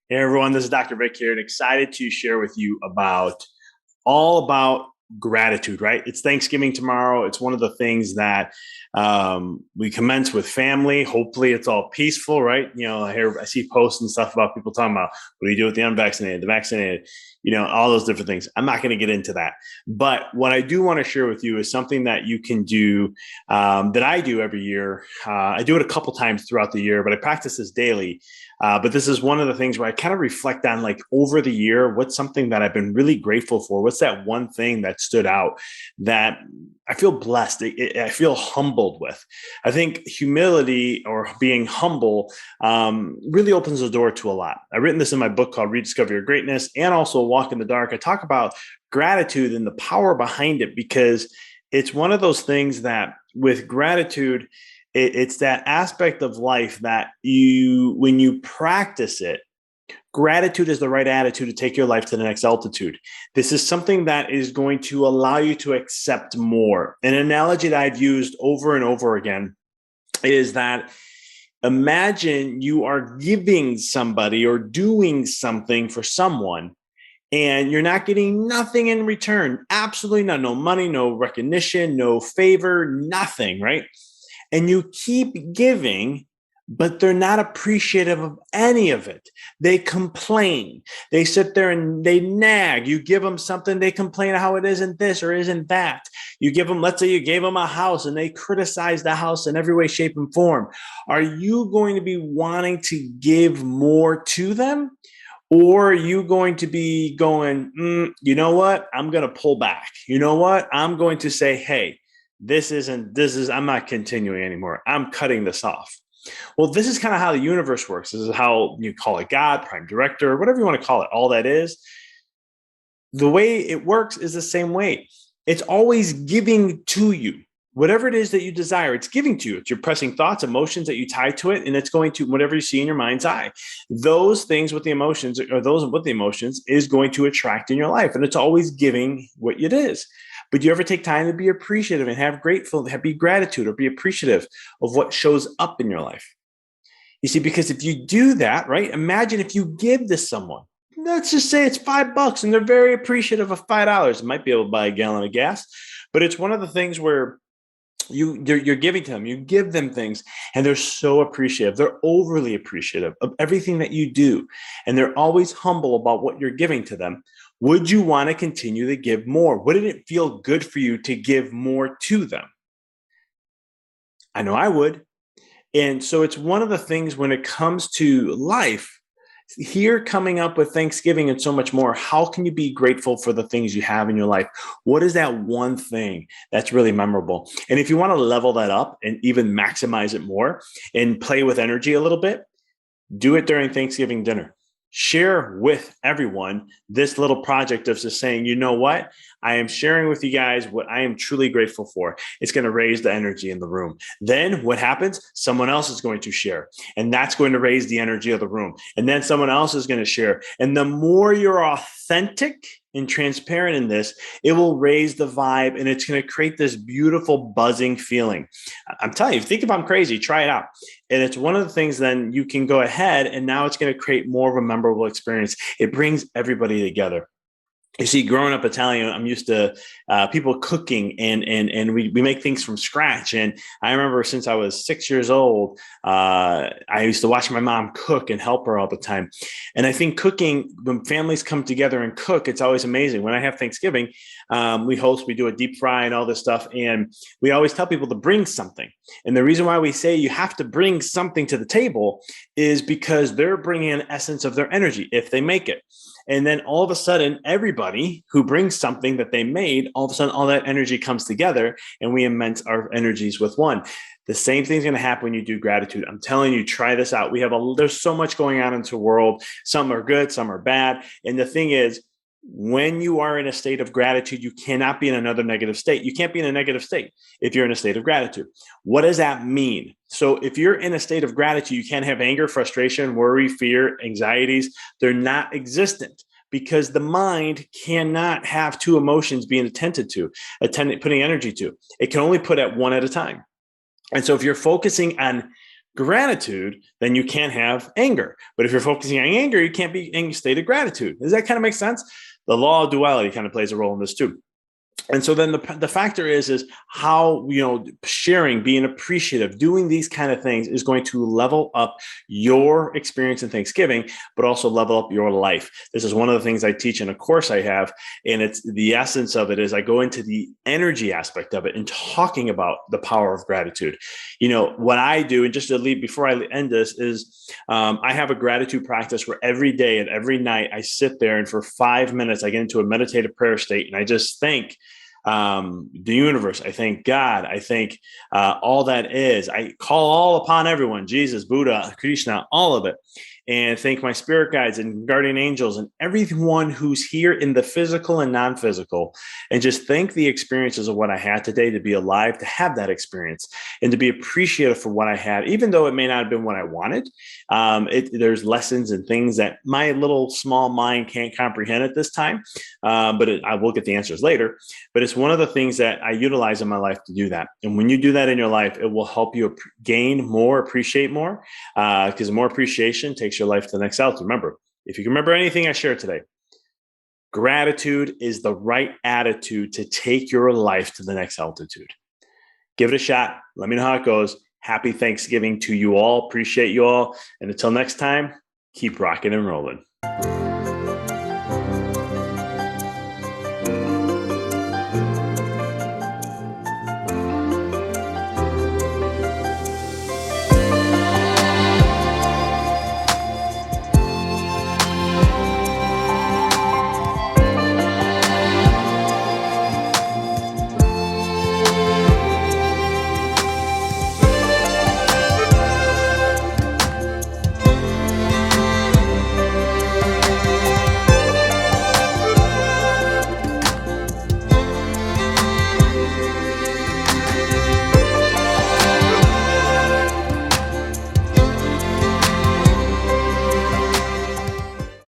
Hey everyone, this is Dr. Vic here, and excited to share with you all about gratitude, right? It's Thanksgiving tomorrow. It's one of the things that we commence with family. Hopefully, it's all peaceful, right? I see posts and stuff about people talking about what do you do with the unvaccinated, the vaccinated, all those different things. I'm not going to get into that. But what I do want to share with you is something that you can do that I do every year. I do it a couple times throughout the year, but I practice this daily. But this is one of the things where I kind of reflect on, like, over the year, what's something that I've been really grateful for? What's that one thing that stood out that I feel blessed? I feel humbled with. I think humility or being humble really opens the door to a lot. I've written this in my book called Rediscover Your Greatness and also Walk in the Dark. I talk about gratitude and the power behind it because it's one of those things that with gratitude, it's that aspect of life that when you practice it, gratitude is the right attitude to take your life to the next altitude. This is something that is going to allow you to accept more. An analogy that I've used over and over again is that imagine you are giving somebody or doing something for someone and you're not getting nothing in return. Absolutely none. No money, no recognition, no favor, nothing, right? And you keep giving, but they're not appreciative of any of it. They complain. They sit there and they nag. You give them something, they complain how it isn't this or isn't that. You give them, let's say you gave them a house and they criticize the house in every way, shape, and form. Are you going to be wanting to give more to them? Or are you going to be going, you know what? I'm going to pull back. You know what? I'm going to say, hey, I'm not continuing anymore. I'm cutting this off. Well, this is kind of how the universe works. This is how you call it God, prime director, whatever you want to call it. All that is, the way it works is the same way. It's always giving to you. Whatever it is that you desire, it's giving to you. It's your pressing thoughts, emotions that you tie to it, and it's going to whatever you see in your mind's eye. Those things with the emotions, or those with the emotions, is going to attract in your life, and it's always giving what it is. But do you ever take time to be appreciative and be gratitude or be appreciative of what shows up in your life? You see, because if you do that, right? Imagine if you give to someone. Let's just say it's $5 and they're very appreciative of $5. It might be able to buy a gallon of gas, but it's one of the things where you're giving to them, you give them things, and they're so appreciative. They're overly appreciative of everything that you do, and they're always humble about what you're giving to them. Would you want to continue to give more? Wouldn't it feel good for you to give more to them? I know I would. And so it's one of the things when it comes to life, here coming up with Thanksgiving and so much more, how can you be grateful for the things you have in your life? What is that one thing that's really memorable? And if you want to level that up and even maximize it more and play with energy a little bit, do it during Thanksgiving dinner. Share with everyone this little project of just saying, you know what? I am sharing with you guys what I am truly grateful for. It's going to raise the energy in the room. Then what happens? Someone else is going to share, and that's going to raise the energy of the room. And then someone else is going to share. And the more you're authentic and transparent in this, it will raise the vibe and it's going to create this beautiful buzzing feeling. I'm telling you, think if I'm crazy, try it out. And it's one of the things then you can go ahead and now it's going to create more of a memorable experience. It brings everybody together. You see, growing up Italian, I'm used to people cooking and we make things from scratch. And I remember since I was 6 years old, I used to watch my mom cook and help her all the time. And I think cooking, when families come together and cook, it's always amazing. When I have Thanksgiving, we do a deep fry and all this stuff. And we always tell people to bring something. And the reason why we say you have to bring something to the table is because they're bringing an essence of their energy if they make it. And then all of a sudden, everybody who brings something that they made, all of a sudden, all that energy comes together and we immense our energies with one. The same thing's going to happen when you do gratitude. I'm telling you, try this out. There's so much going on in the world. Some are good, some are bad. And the thing is, when you are in a state of gratitude, you cannot be in another negative state. You can't be in a negative state if you're in a state of gratitude. What does that mean? So if you're in a state of gratitude, you can't have anger, frustration, worry, fear, anxieties. They're not existent because the mind cannot have two emotions being putting energy to. It can only put at one at a time. And so if you're focusing on gratitude, then you can't have anger. But if you're focusing on anger, you can't be in a state of gratitude. Does that kind of make sense? The law of duality kind of plays a role in this too. And so then the factor is how, sharing, being appreciative, doing these kind of things is going to level up your experience in Thanksgiving, but also level up your life. This is one of the things I teach in a course I have. And it's the essence of it is I go into the energy aspect of it and talking about the power of gratitude. What I do, and just to leave before I end this, is I have a gratitude practice where every day and every night I sit there and for 5 minutes I get into a meditative prayer state and I just thank the universe. I thank God. I thank all that is. I call all upon everyone, Jesus, Buddha, Krishna, all of it. And thank my spirit guides and guardian angels and everyone who's here in the physical and non-physical. And just thank the experiences of what I had today to be alive, to have that experience and to be appreciative for what I had, even though it may not have been what I wanted. There's lessons and things that my little small mind can't comprehend at this time. But I will get the answers later. But it's one of the things that I utilize in my life to do that. And when you do that in your life, it will help you gain more, appreciate more, because more appreciation takes your life to the next altitude. Remember, if you can remember anything I shared today, gratitude is the right attitude to take your life to the next altitude. Give it a shot. Let me know how it goes. Happy Thanksgiving to you all. Appreciate you all. And until next time, keep rocking and rolling.